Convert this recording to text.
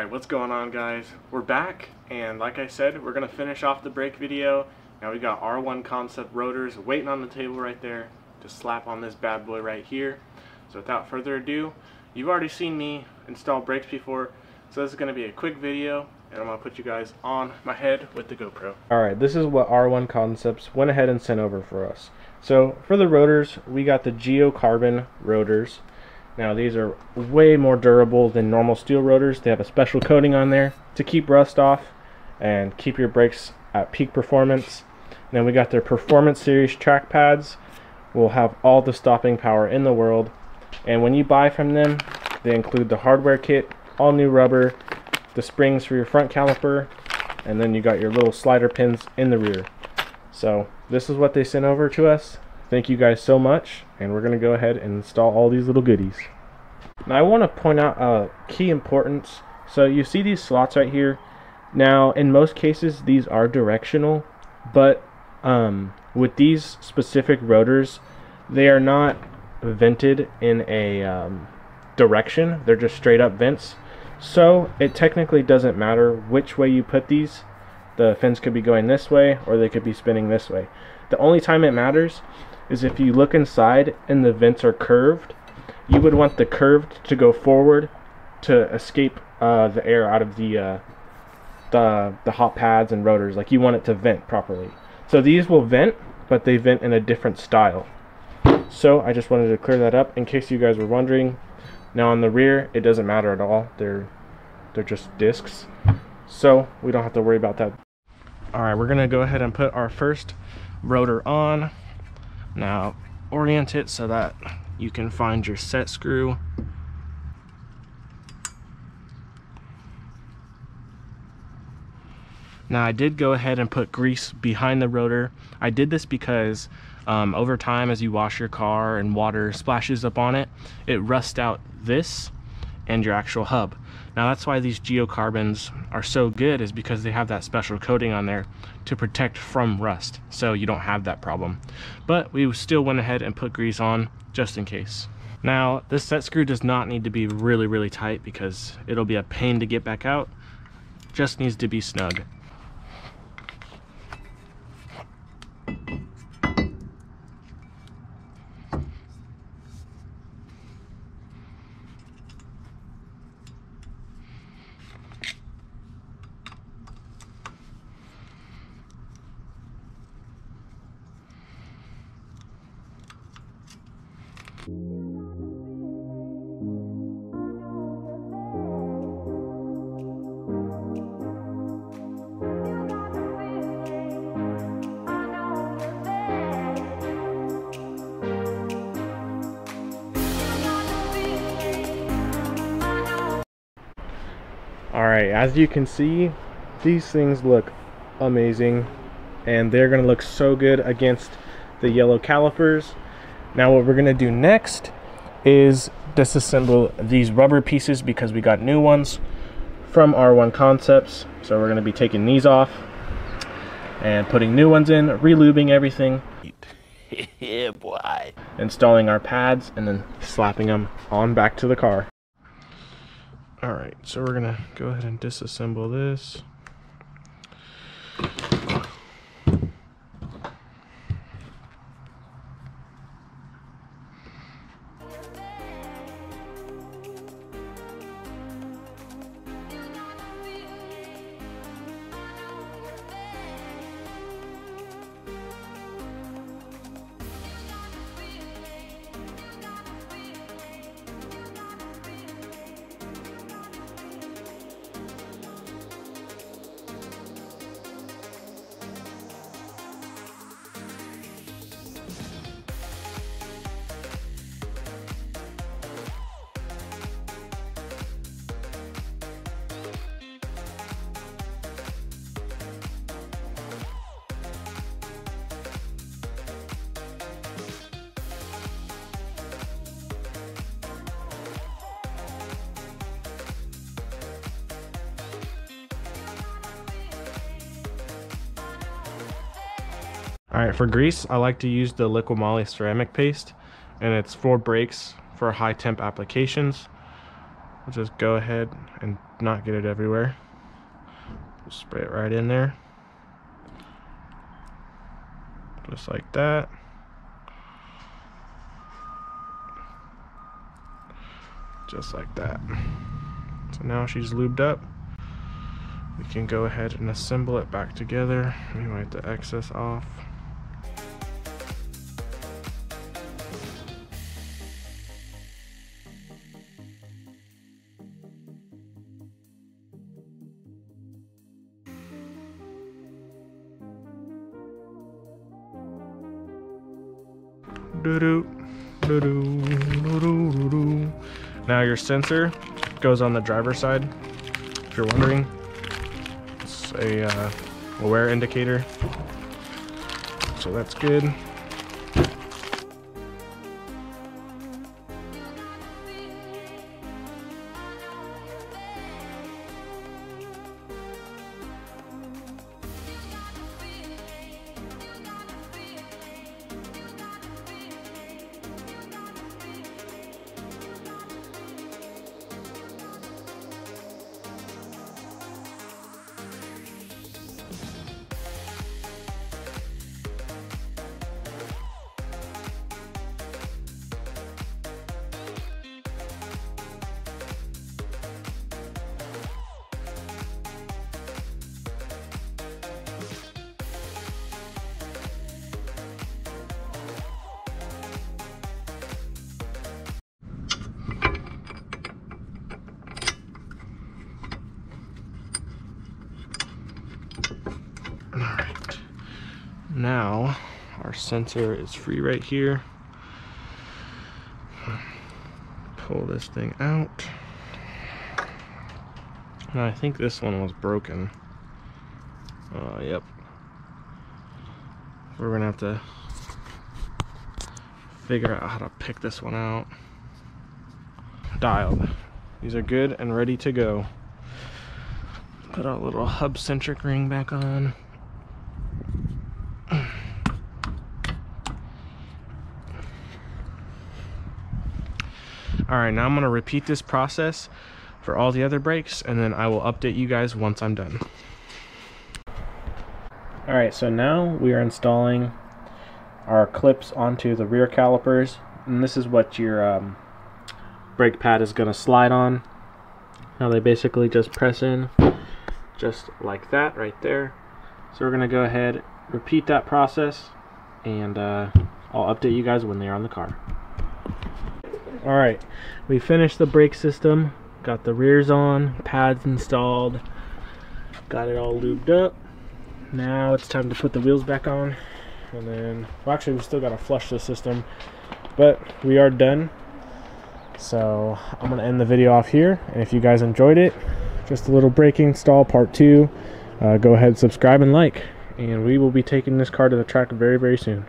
Alright, what's going on, guys? We're back, and like I said, we're going to finish off the brake video. Now we got R1Concept rotors waiting on the table right there to slap on this bad boy right here. So without further ado, you've already seen me install brakes before, so this is going to be a quick video, and I'm going to put you guys on my head with the GoPro. Alright, this is what R1Concepts went ahead and sent over for us. So for the rotors, we got the geocarbon rotors. Now these are way more durable than normal steel rotors. They have a special coating on there to keep rust off and keep your brakes at peak performance. And then we got their Performance Series track pads. Will have all the stopping power in the world. And when you buy from them, they include the hardware kit, all new rubber, the springs for your front caliper, and then you got your little slider pins in the rear. So this is what they sent over to us. Thank you guys so much, and we're going to go ahead and install all these little goodies. Now I want to point out a key importance. So you see these slots right here. Now in most cases these are directional, but with these specific rotors, they are not vented in a direction. They're just straight up vents. So it technically doesn't matter which way you put these. The fins could be going this way or they could be spinning this way. The only time it matters is if you look inside and the vents are curved. You would want the curved to go forward to escape the air out of the hot pads and rotors. Like, you want it to vent properly. So these will vent, but they vent in a different style. So I just wanted to clear that up in case you guys were wondering. Now on the rear, it doesn't matter at all. They're just discs, so we don't have to worry about that. Alright, we're gonna go ahead and put our first rotor on. Now orient it so that you can find your set screw. Now I did go ahead and put grease behind the rotor. I did this because over time, as you wash your car and water splashes up on it, it rusts out this and your actual hub. Now that's why these geocarbons are so good, is because they have that special coating on there to protect from rust, so you don't have that problem. But we still went ahead and put grease on just in case. Now this set screw does not need to be really tight because it'll be a pain to get back out. Just needs to be snug. Alright, as you can see, these things look amazing, and they're going to look so good against the yellow calipers. Now what we're going to do next is disassemble these rubber pieces, because we got new ones from R1Concepts. So we're going to be taking these off and putting new ones in, relubing everything. Yeah, boy. Installing our pads and then slapping them on back to the car. Alright, so we're gonna go ahead and disassemble this. Alright, for grease, I like to use the Liqui Moly ceramic paste, and it's for brakes for high temp applications. we'll just go ahead and not get it everywhere. Just spray it right in there. Just like that. Just like that. So now she's lubed up. We can go ahead and assemble it back together. We wipe the excess off. Now your sensor goes on the driver's side, if you're wondering. It's a wear indicator, so that's good. Alright, now our sensor is free right here. Pull this thing out. Now I think this one was broken. Yep. We're gonna have to figure out how to pick this one out. Dialed. These are good and ready to go. Put our little hub centric ring back on. Alright, now I'm going to repeat this process for all the other brakes, and then I will update you guys once I'm done. Alright, so now we are installing our clips onto the rear calipers, and this is what your brake pad is going to slide on. Now they basically just press in just like that right there. So we're going to go ahead, repeat that process, and I'll update you guys when they're on the car. Alright, we finished the brake system, got the rears on, pads installed, got it all lubed up. Now it's time to put the wheels back on, and then, well, actually we still got to flush the system, but we are done. So I'm going to end the video off here, and if you guys enjoyed it, just a little brake install part 2, go ahead, subscribe and like, and we will be taking this car to the track very, very soon.